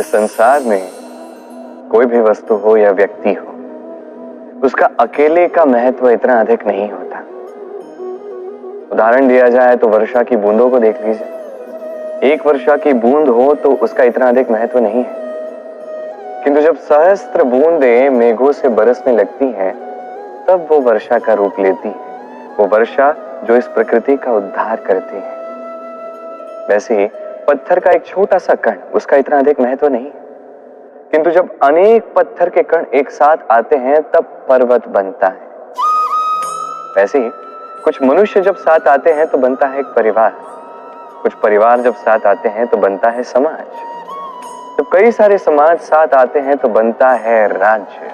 इस संसार में कोई भी वस्तु हो या व्यक्ति हो, उसका अकेले का महत्व इतना अधिक नहीं होता। उदाहरण दिया जाए तो वर्षा की बूंदों को देख लीजिए। एक वर्षा की बूंद हो तो उसका इतना अधिक महत्व नहीं है, किंतु जब सहस्त्र बूंदें मेघों से बरसने लगती हैं, तब वो वर्षा का रूप लेती है। वो वर्षा जो इस प्रकृति का उद्धार करती है। वैसे ही पत्थर का एक छोटा सा कण, उसका इतना अधिक महत्व नहीं है, किंतु जब अनेक पत्थर के कण एक साथ आते हैं तब पर्वत बनता है। वैसे ही कुछ मनुष्य जब साथ आते हैं तो बनता है एक परिवार, कुछ परिवार जब साथ आते हैं तो बनता है समाज, जब कई सारे समाज साथ आते हैं तो बनता है राज्य।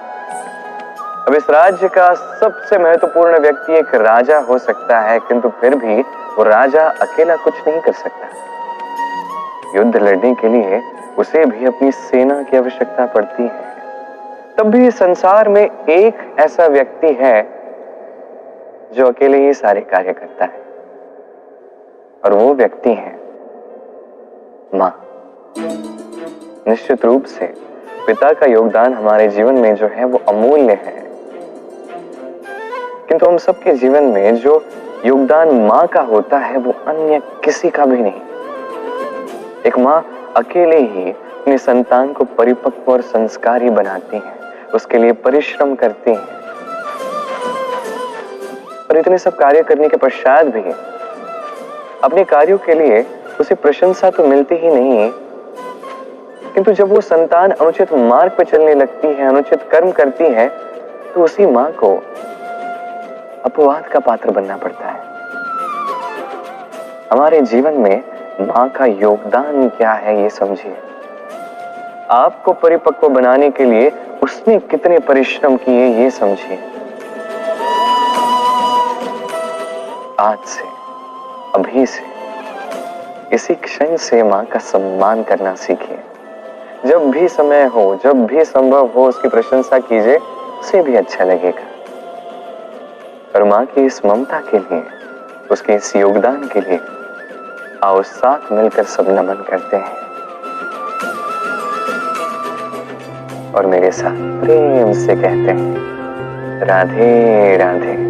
अब इस राज्य का सबसे महत्वपूर्ण व्यक्ति एक राजा हो सकता है, किंतु फिर भी वो राजा अकेला कुछ नहीं कर सकता। युद्ध लड़ने के लिए उसे भी अपनी सेना की आवश्यकता पड़ती है। तब भी संसार में एक ऐसा व्यक्ति है जो अकेले ही सारे कार्य करता है, और वो व्यक्ति है मां। निश्चित रूप से पिता का योगदान हमारे जीवन में जो है वो अमूल्य है, किंतु हम सबके जीवन में जो योगदान मां का होता है वो अन्य किसी का भी नहीं। एक मां अकेले ही अपने संतान को परिपक्व और संस्कारी बनाती है, उसके लिए परिश्रम करती है, और इतने सब कार्य करने के पश्चात भी अपने कार्यों के लिए उसे प्रशंसा तो मिलती ही नहीं, किंतु जब वो संतान अनुचित मार्ग पर चलने लगती है, अनुचित कर्म करती है, तो उसी मां को अपवाद का पात्र बनना पड़ता है। हमारे जीवन में मां का योगदान क्या है ये समझिए। आपको परिपक्व बनाने के लिए उसने कितने परिश्रम किए ये समझिए। आज से, अभी से, इसी क्षण से मां का सम्मान करना सीखिए। जब भी समय हो, जब भी संभव हो, उसकी प्रशंसा कीजिए, उसे भी अच्छा लगेगा। और मां की इस ममता के लिए, उसके इस योगदान के लिए आओ साथ मिलकर सब नमन करते हैं और मेरे साथ प्रेम से कहते हैं राधे राधे।